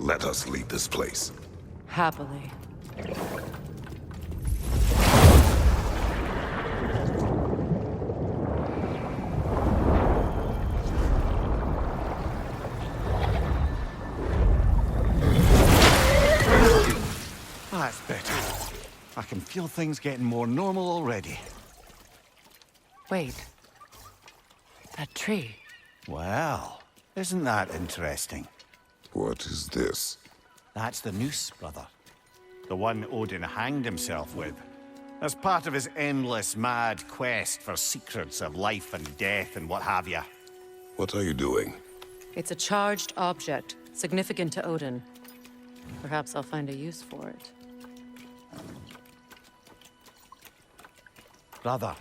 Let us leave this place. Happily. That's better. I can feel things getting more normal already. Wait. That tree. Well, isn't that interesting? What is this? That's the noose, brother. The one Odin hanged himself with. As part of his endless, mad quest for secrets of life and death and what have you. What are you doing? It's a charged object, significant to Odin. Perhaps I'll find a use for it. Brother,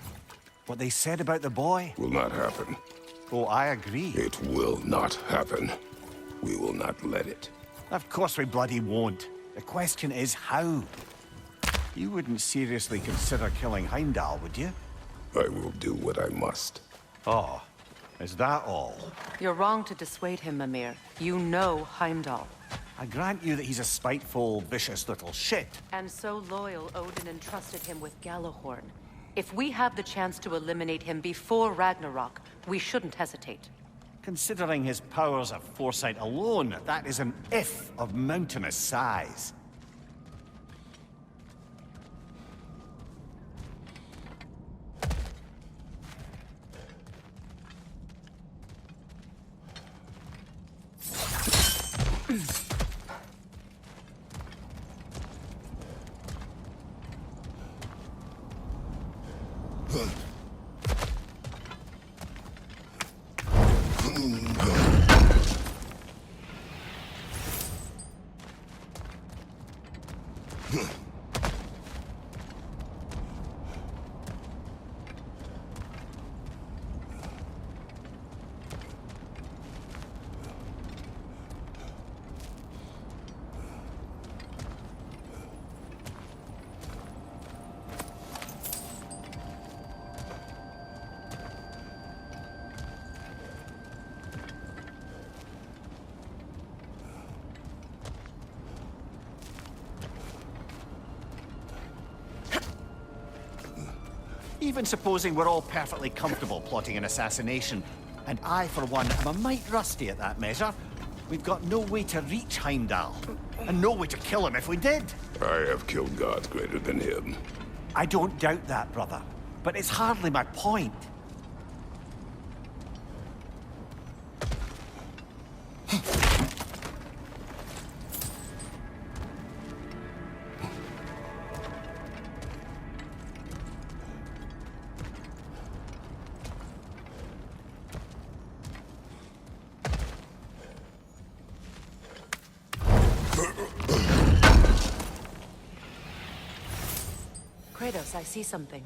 what they said about the boy? Will not happen. Oh, I agree. It will not happen. We will not let it. Of course we bloody won't. The question is how? You wouldn't seriously consider killing Heimdall, would you? I will do what I must. Oh, is that all? You're wrong to dissuade him, Mimir. You know Heimdall. I grant you that he's a spiteful, vicious little shit. And so loyal, Odin entrusted him with Gjallarhorn. If we have the chance to eliminate him before Ragnarok, we shouldn't hesitate. Considering his powers of foresight alone, that is an if of mountainous size. Even supposing we're all perfectly comfortable plotting an assassination, and I, for one, am a mite rusty at that measure, we've got no way to reach Heimdall, and no way to kill him if we did. I have killed gods greater than him. I don't doubt that, brother, but it's hardly my point. Kratos, I see something.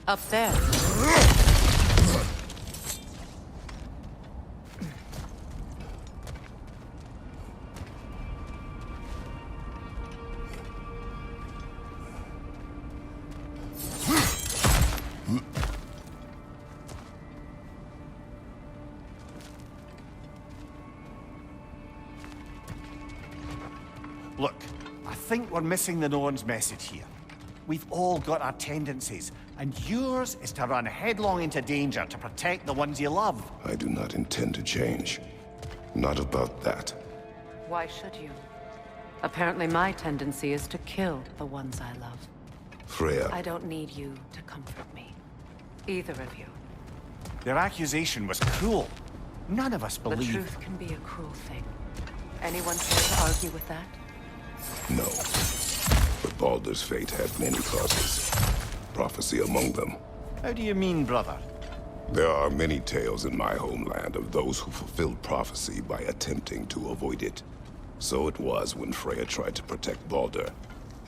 Up there. Look, I think we're missing the Norn's message here. We've all got our tendencies, and yours is to run headlong into danger to protect the ones you love. I do not intend to change. Not about that. Why should you? Apparently my tendency is to kill the ones I love. Freya, I don't need you to comfort me. Either of you. Their accusation was cruel. None of us The believe... truth can be a cruel thing. Anyone care to argue with that? no. But Baldur's fate had many causes. Prophecy among them. How do you mean, brother? There are many tales in my homeland of those who fulfilled prophecy by attempting to avoid it. So it was when Freya tried to protect Baldur.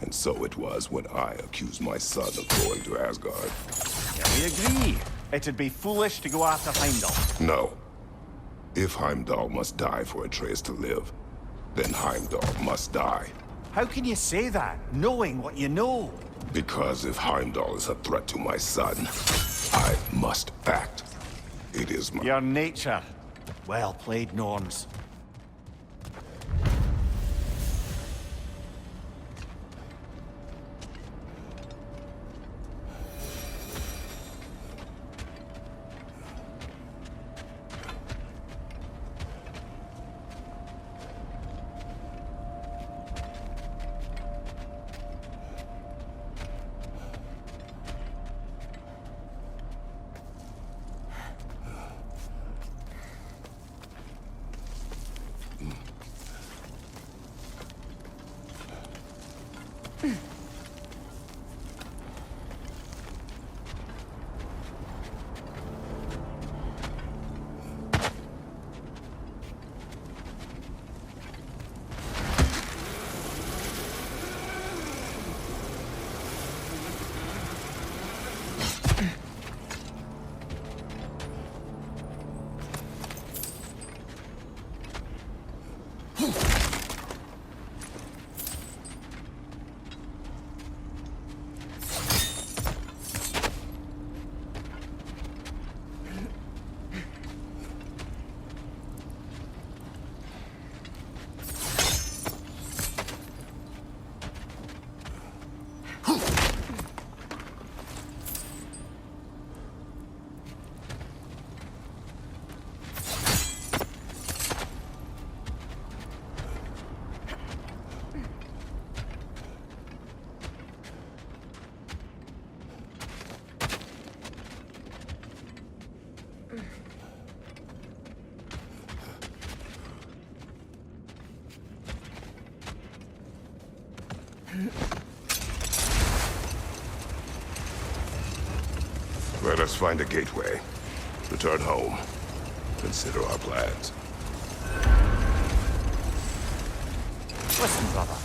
And so it was when I accused my son of going to Asgard. Yeah, we agree. It'd be foolish to go after Heimdall. No. If Heimdall must die for Atreus to live, then Heimdall must die. How can you say that, knowing what you know? Because if Heimdall is a threat to my son, I must act. It is my... Your nature. Well played, Norns. Let us find a gateway. Return home. Consider our plans. Listen, brother.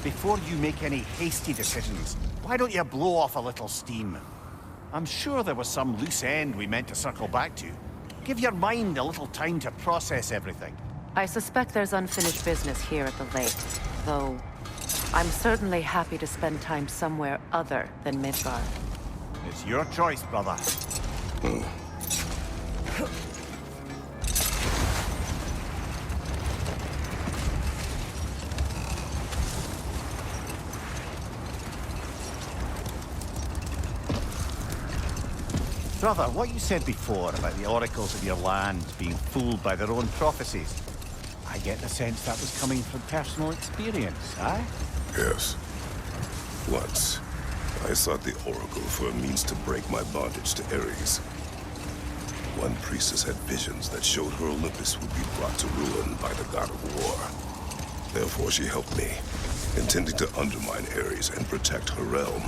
Before you make any hasty decisions, why don't you blow off a little steam? I'm sure there was some loose end we meant to circle back to. Give your mind a little time to process everything. I suspect there's unfinished business here at the lake, though I'm certainly happy to spend time somewhere other than Midgard. It's your choice, brother. Brother, what you said before about the oracles of your land being fooled by their own prophecies, I get the sense that was coming from personal experience, aye? Yes. Once, I sought the Oracle for a means to break my bondage to Ares. One priestess had visions that showed her Olympus would be brought to ruin by the god of war. Therefore she helped me, intending to undermine Ares and protect her realm.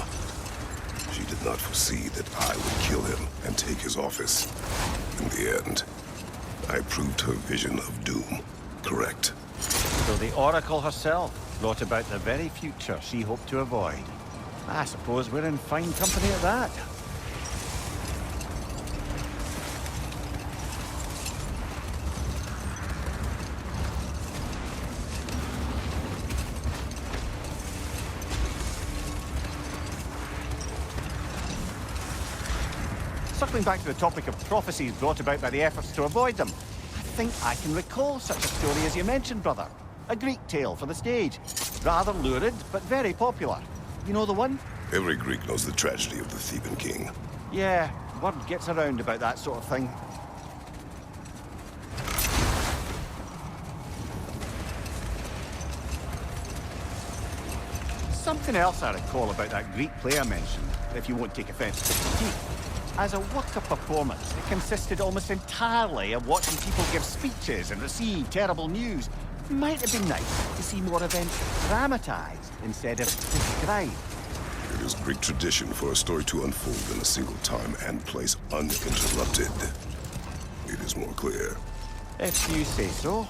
She did not foresee that I would kill him and take his office. In the end, I proved her vision of doom correct. So the Oracle herself brought about the very future she hoped to avoid. I suppose we're in fine company at that. Circling back to the topic of prophecies brought about by the efforts to avoid them, I think I can recall such a story as you mentioned, brother. A Greek tale for the stage. Rather lurid, but very popular. You know the one? Every Greek knows the tragedy of the Theban king. Yeah, word gets around about that sort of thing. Something else I recall about that Greek play I mentioned, if you won't take offense to the critique. As a work of performance, it consisted almost entirely of watching people give speeches and receive terrible news. Might have been nice to see more events dramatized instead of described. It is Greek tradition for a story to unfold in a single time and place uninterrupted. It is more clear. If you say so.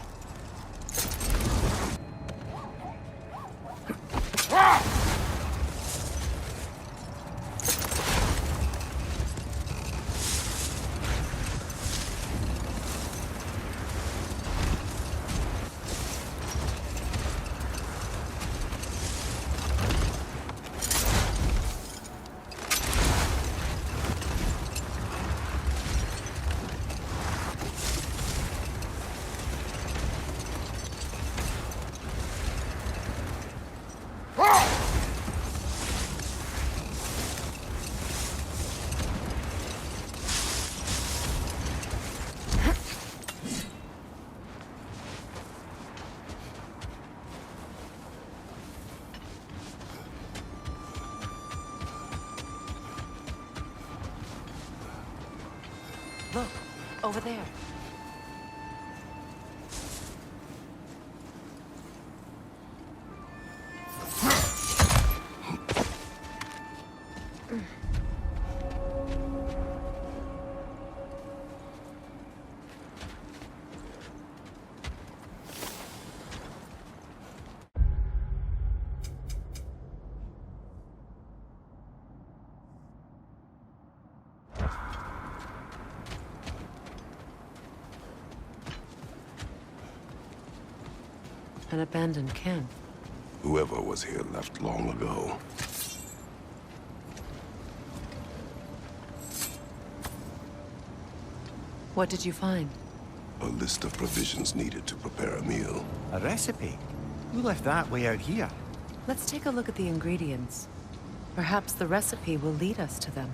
Look, over there. An abandoned camp. Whoever was here left long ago. What did you find? A list of provisions needed to prepare a meal. A recipe? Who left that way out here? Let's take a look at the ingredients. Perhaps the recipe will lead us to them.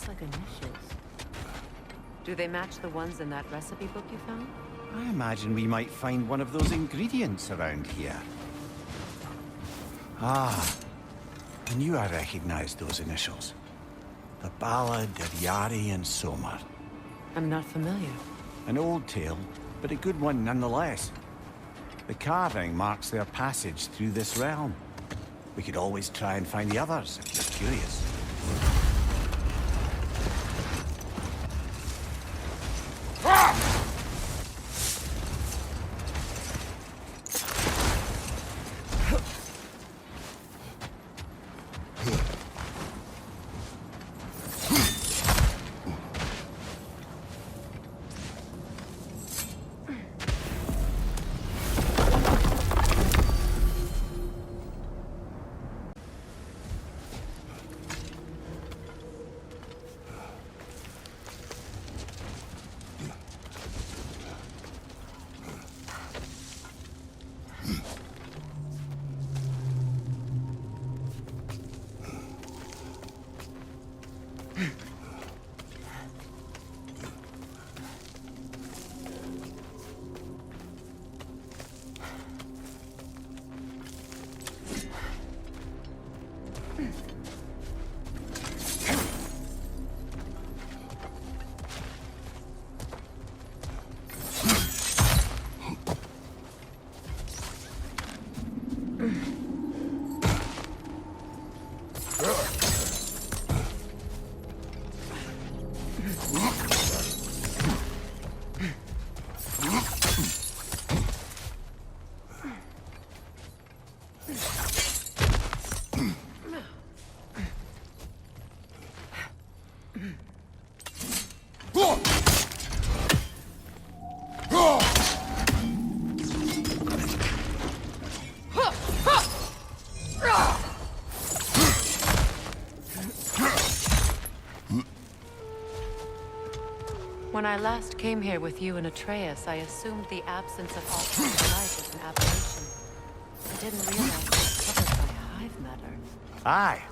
Like initials. Do they match the ones in that recipe book you found? I imagine we might find one of those ingredients around here. Ah, I knew I recognized those initials. The Ballad of Yari and Somar. I'm not familiar. An old tale, but a good one nonetheless. The carving marks their passage through this realm. We could always try and find the others if you're curious. When I last came here with you and Atreus, I assumed the absence of all plant life was an aberration. I didn't realize it was covered by hive matter. Aye.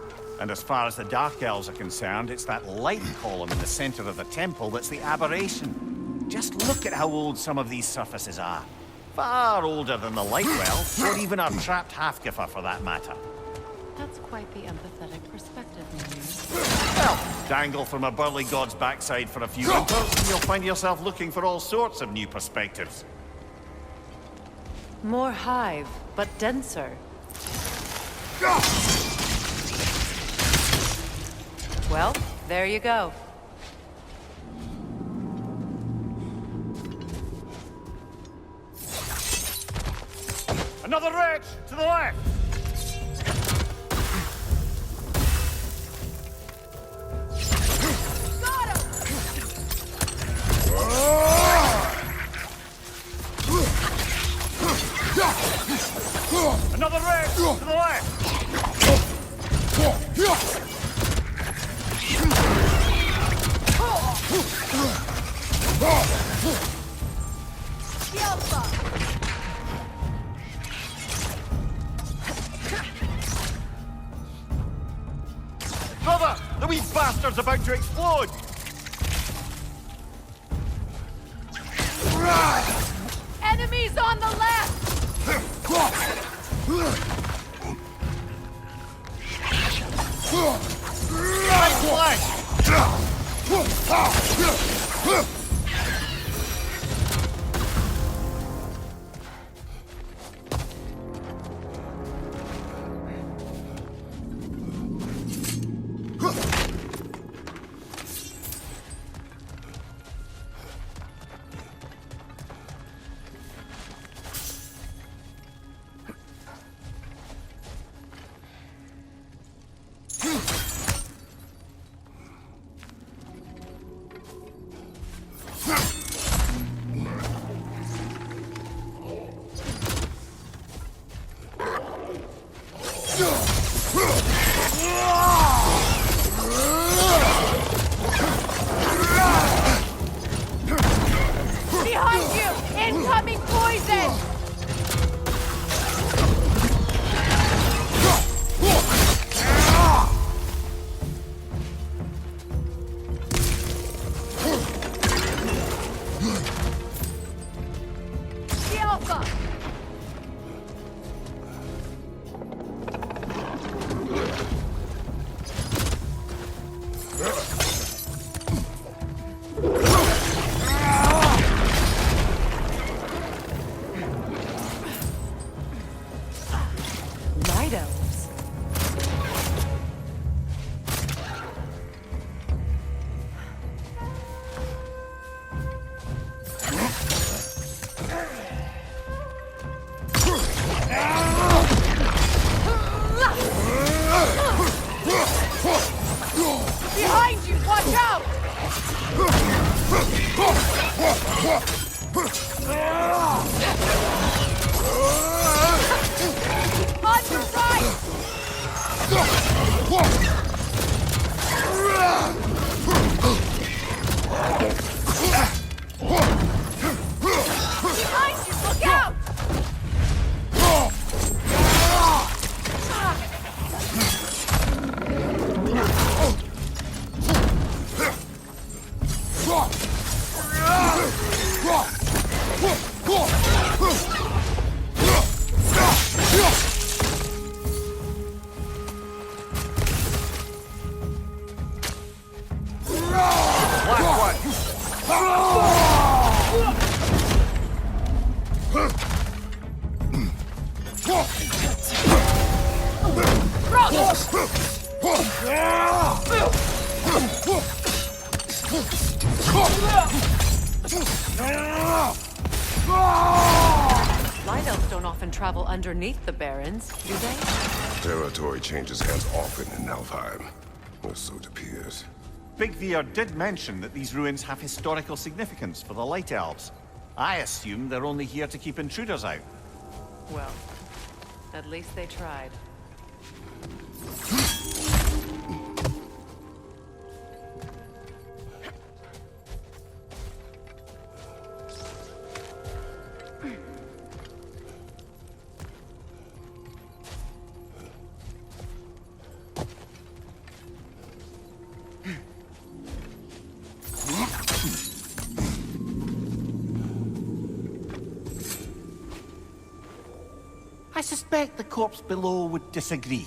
And as far as the Dark Elves are concerned, it's that light column in the center of the temple that's the aberration. Just look at how old some of these surfaces are. Far older than the Lightwell, or even our trapped Halfgiffer for that matter. That's quite the empathetic perspective, Mimir. Well, dangle from a burly god's backside for a few winters, and you'll find yourself looking for all sorts of new perspectives. More hive, but denser. Well, there you go. Another wretch! To the left! Got him! Another wretch! To the left! Brother! The wee bastard's about to explode! Enemies on the left! Right flank! Behind you! Incoming poison! The Alpha! Night elves. Behind you! Watch out! On your right! Behind you! Look out! Light elves don't often travel underneath the barrens, do they? Territory changes hands often in Alfheim. Or so it appears. Big Veer did mention that these ruins have historical significance for the Light Elves. I assume they're only here to keep intruders out. Well, at least they tried. I suspect the corpse below would disagree.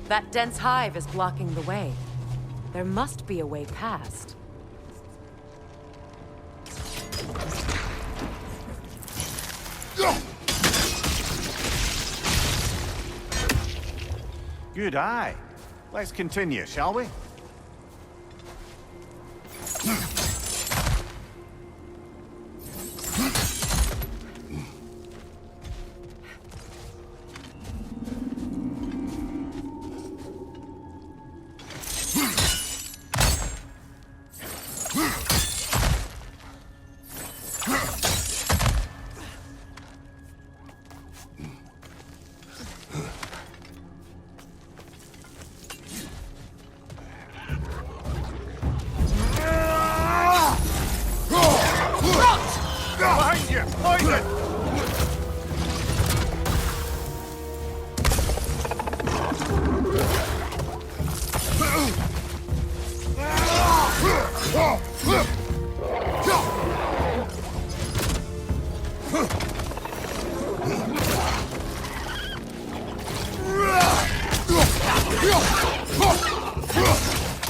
That dense hive is blocking the way. There must be a way past. Good eye. Let's continue, shall we? Behind you! Poison!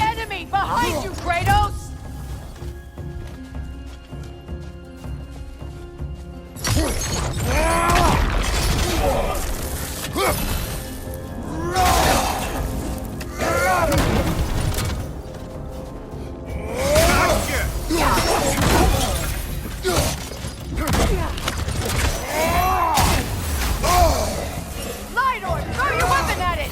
Enemy behind you, Kratos! Lidor, throw your weapon at it!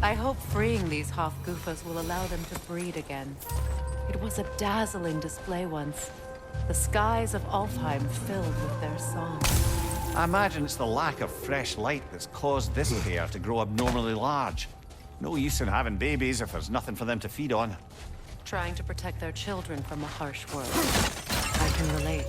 I hope freeing these Hofgufas will allow them to breed again. It was a dazzling display once. The skies of Alfheim filled with their song. I imagine it's the lack of fresh light that's caused this pair to grow abnormally large. No use in having babies if there's nothing for them to feed on. Trying to protect their children from a harsh world. I can relate.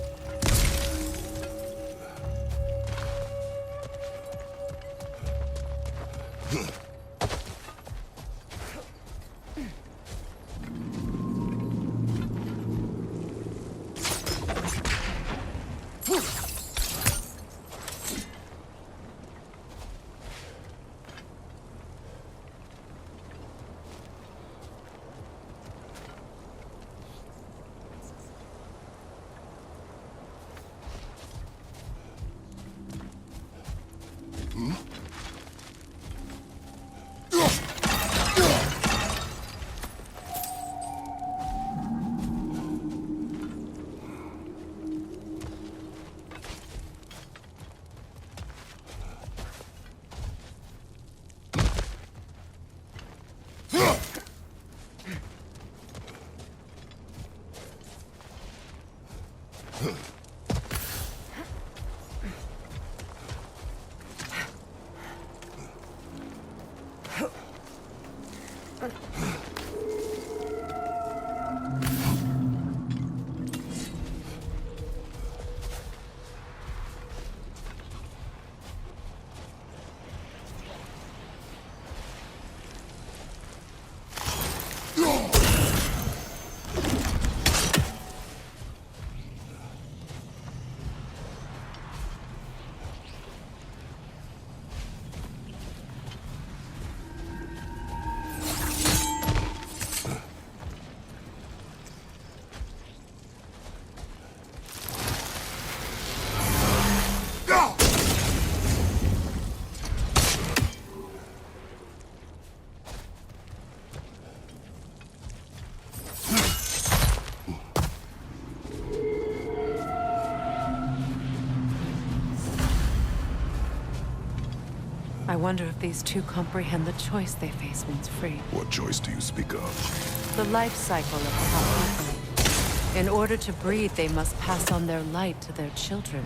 I wonder if these two comprehend the choice they face once free. What choice do you speak of? The life cycle of the Hafgufa. In order to breed, they must pass on their light to their children.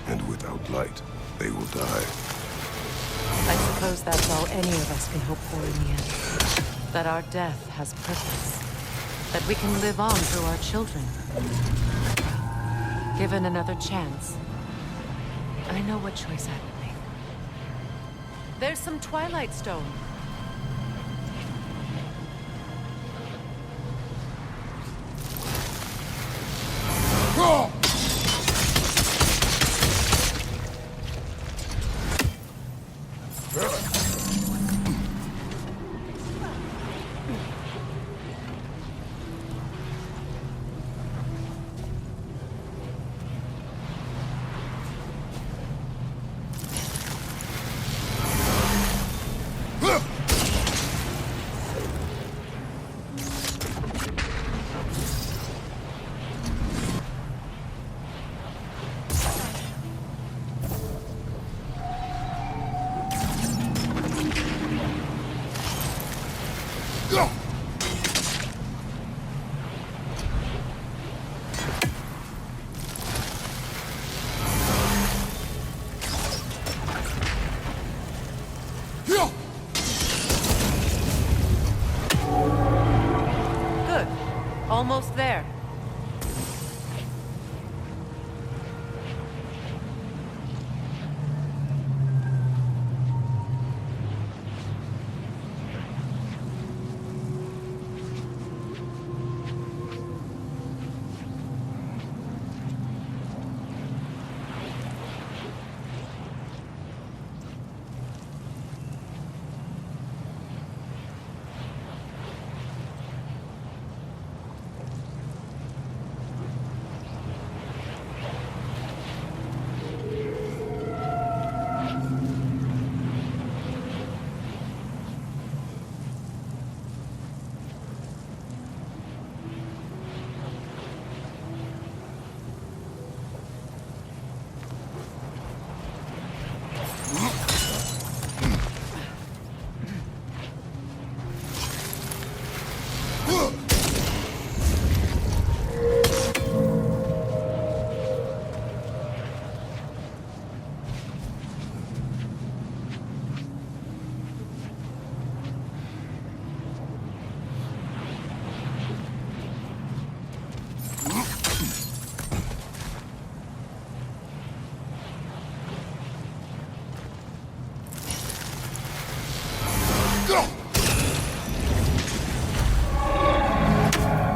And without light, they will die. I suppose that's all any of us can hope for in the end. That our death has purpose. That we can live on through our children. Given another chance, I know what choice I would make. There's some Twilight Stone. Good. Almost there.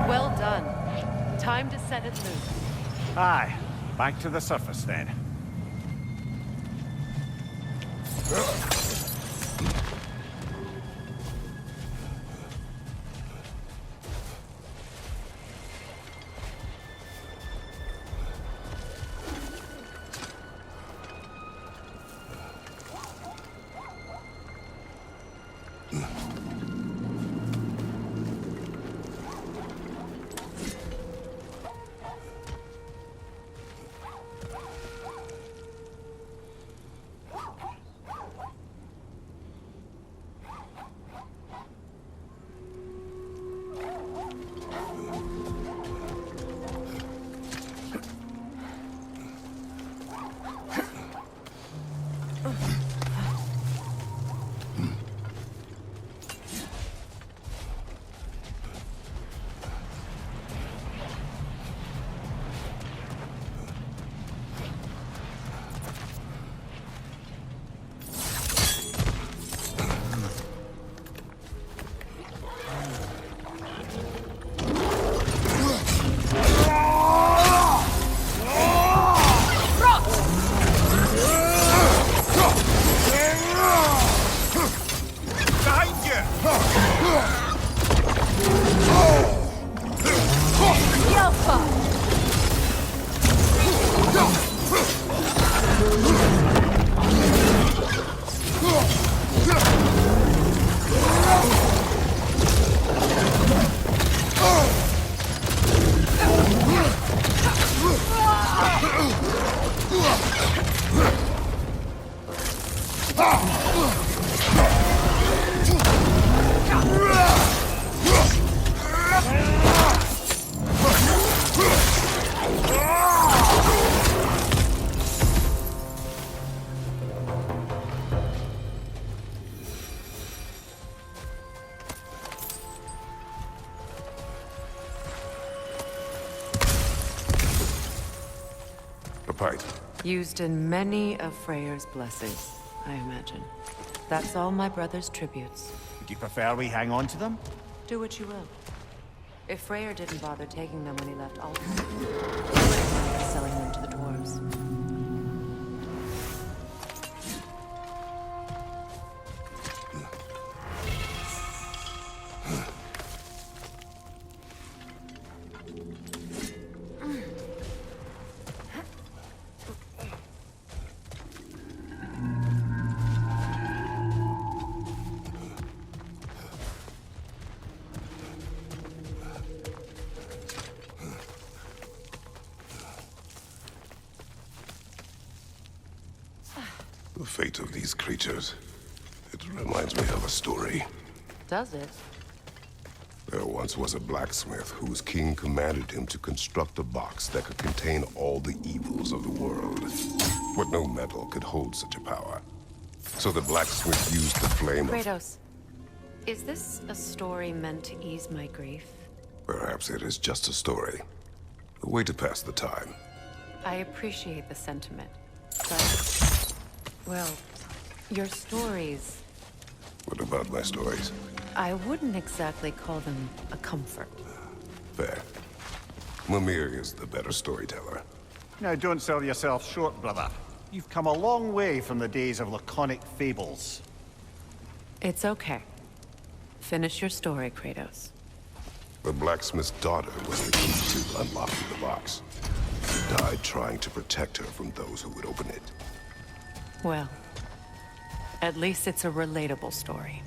Well done. Time to set it loose. Aye, back to the surface then. fight. Used in many of Freyr's blessings, I imagine. That's all my brother's tributes. Would you prefer we hang on to them? Do what you will. If Freyr didn't bother taking them when he left Alton, he wouldn't mind selling them to the dwarves. The fate of these creatures. It reminds me of a story. Does it? There once was a blacksmith whose king commanded him to construct a box that could contain all the evils of the world. But no metal could hold such a power. So the blacksmith used the flame of... Kratos, is this a story meant to ease my grief? Perhaps it is just a story. A way to pass the time. I appreciate the sentiment, but... well, your stories... What about my stories? I wouldn't exactly call them a comfort. Fair. Mimir is the better storyteller. Now, don't sell yourself short, brother. You've come a long way from the days of laconic fables. It's okay. Finish your story, Kratos. The blacksmith's daughter was the key to unlocking the box. She died trying to protect her from those who would open it. Well, at least it's a relatable story.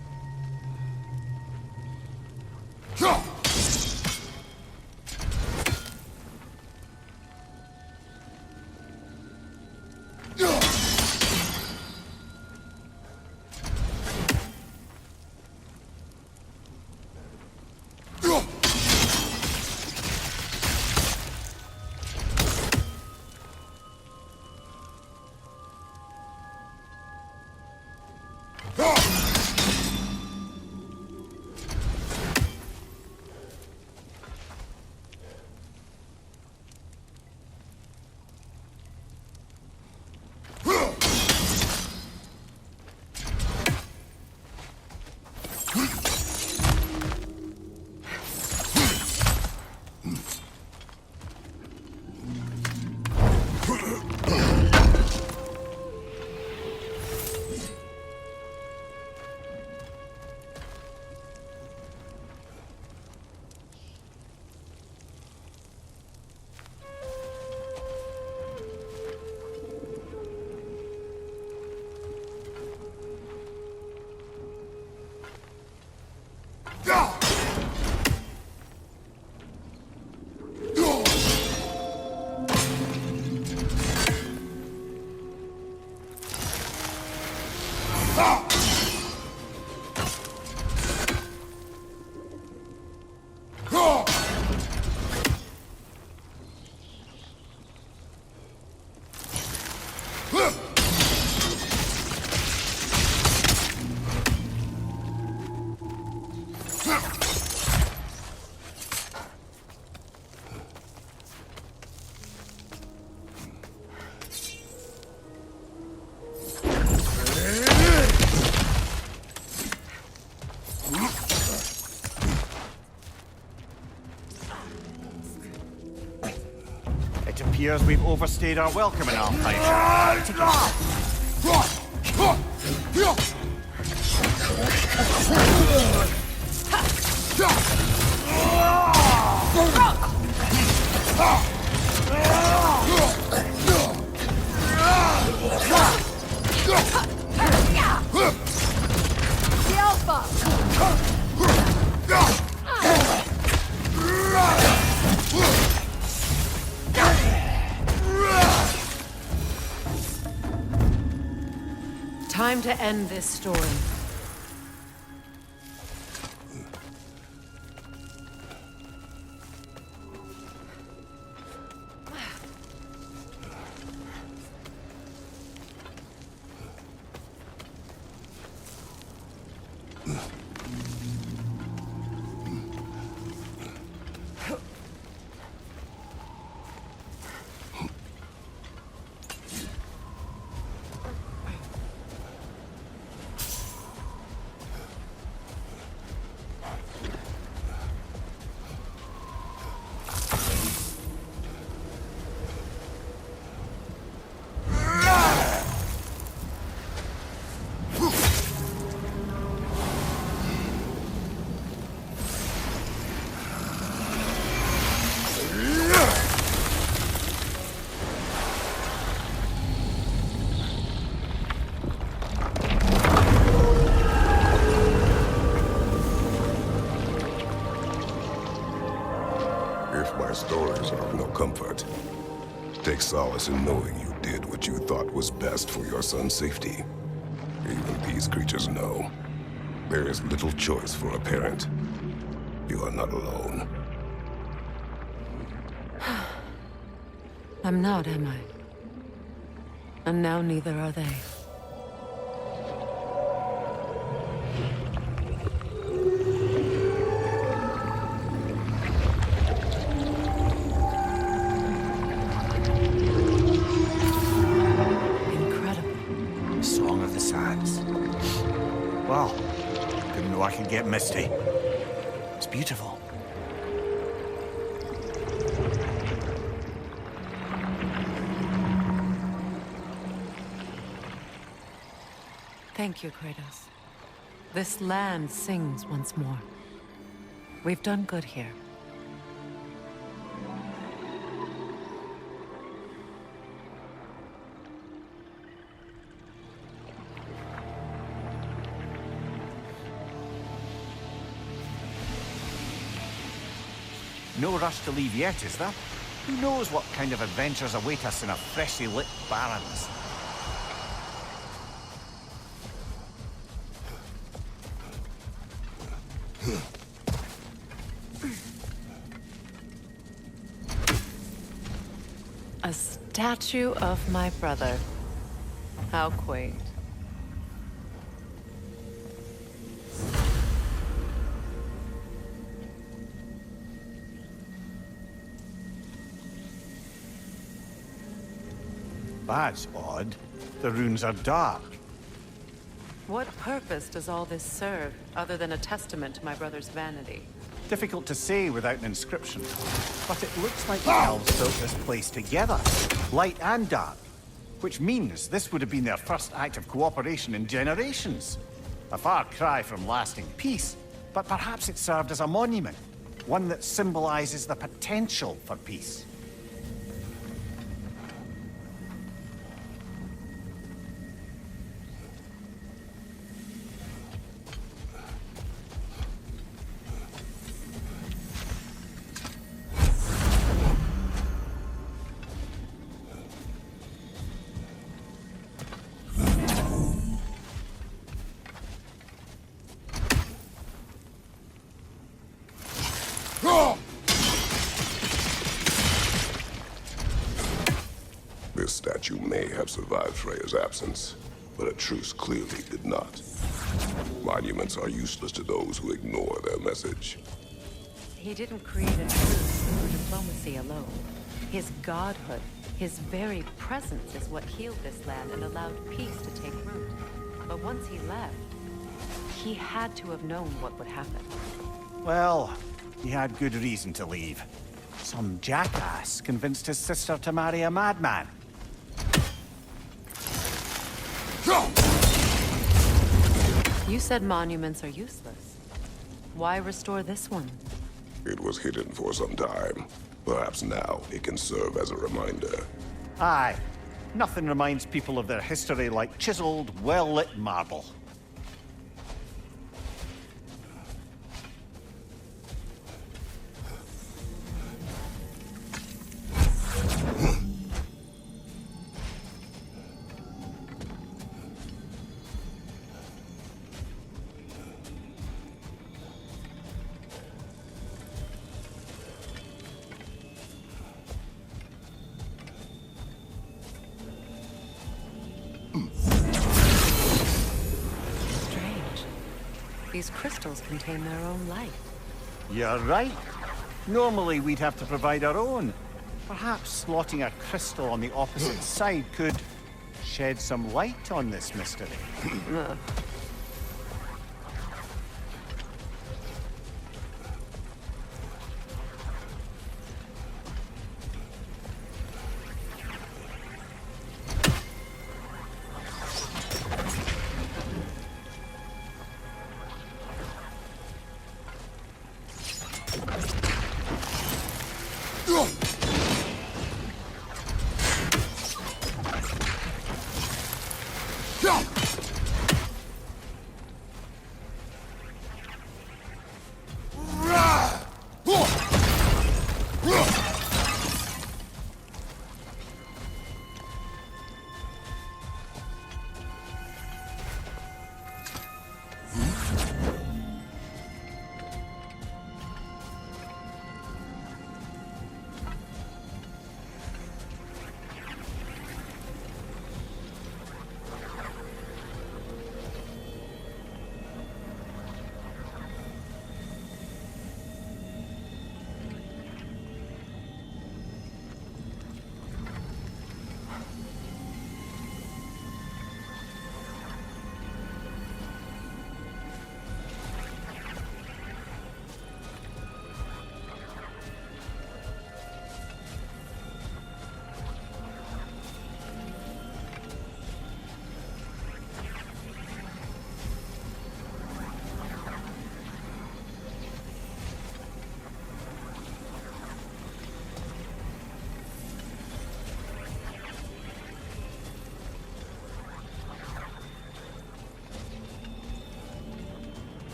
It appears we've overstayed our welcome in Alfheim. The Alpha! Time to end this story. My stories are of no comfort. Take solace in knowing you did what you thought was best for your son's safety. Even these creatures know. There is little choice for a parent. You are not alone. I'm not, am I? And now neither are they. Incredible. Song of the Sands. Wow. Didn't know I could get misty. It's beautiful. Thank you, Kratos. This land sings once more. We've done good here. No rush to leave yet, is there? Who knows what kind of adventures await us in our freshly lit barrens? A statue of my brother. How quaint. That's odd. The runes are dark. What purpose does all this serve, other than a testament to my brother's vanity? Difficult to say without an inscription. But it looks like the elves built this place together, light and dark. Which means this would have been their first act of cooperation in generations. A far cry from lasting peace, but perhaps it served as a monument. One that symbolizes the potential for peace. This statue may have survived Freya's absence, but a truce clearly did not. Monuments are useless to those who ignore their message. He didn't create a truce through diplomacy alone. His godhood, his very presence is what healed this land and allowed peace to take root. But once he left, he had to have known what would happen. Well, he had good reason to leave. Some jackass convinced his sister to marry a madman. You said monuments are useless. Why restore this one? It was hidden for some time. Perhaps now it can serve as a reminder. Aye. Nothing reminds people of their history like chiseled, well-lit marble. Strange. These crystals contain their own light. You're right. Normally we'd have to provide our own. Perhaps slotting a crystal on the opposite side could shed some light on this mystery. Ugh.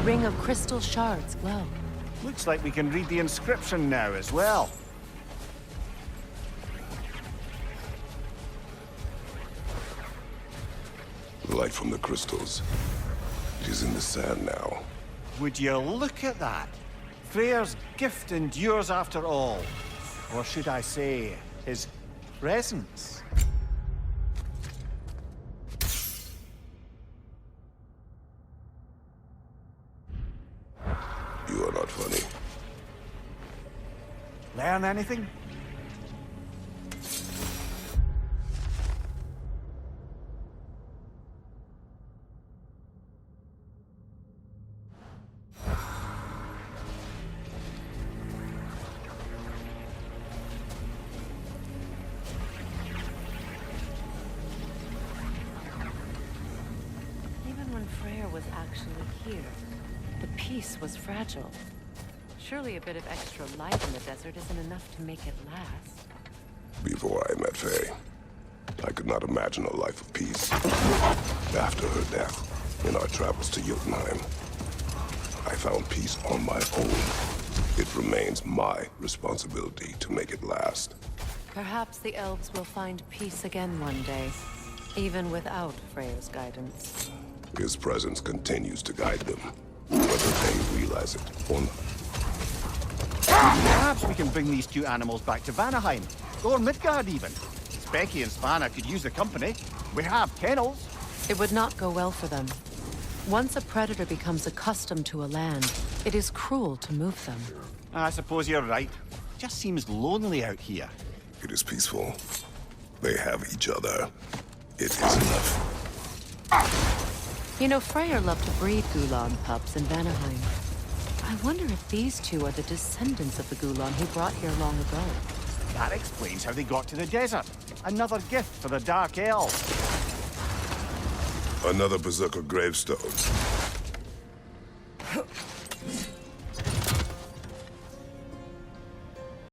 ring of crystal shards glow. Looks like we can read the inscription now as well. The light from the crystals. It is in the sand now. Would you look at that? Freyr's gift endures after all. Or should I say, his presence? You are not funny. Learn anything? Even when Freyr was actually here, the peace was fragile. Surely a bit of extra light in the desert isn't enough to make it last. Before I met Faye, I could not imagine a life of peace. After her death, in our travels to Jotunheim, I found peace on my own. It remains my responsibility to make it last. Perhaps the elves will find peace again one day, even without Freyr's guidance. His presence continues to guide them, whether they realize it or not. Perhaps we can bring these two animals back to Vanaheim, or Midgard even. Specky and Svanna could use the company. We have kennels. It would not go well for them. Once a predator becomes accustomed to a land, it is cruel to move them. I suppose you're right. Just seems lonely out here. It is peaceful. They have each other. It is enough. You know, Freyr loved to breed Gulan pups in Vanaheim. I wonder if these two are the descendants of the Gulan he brought here long ago. That explains how they got to the desert. Another gift for the Dark Elves. Another Berserker gravestone.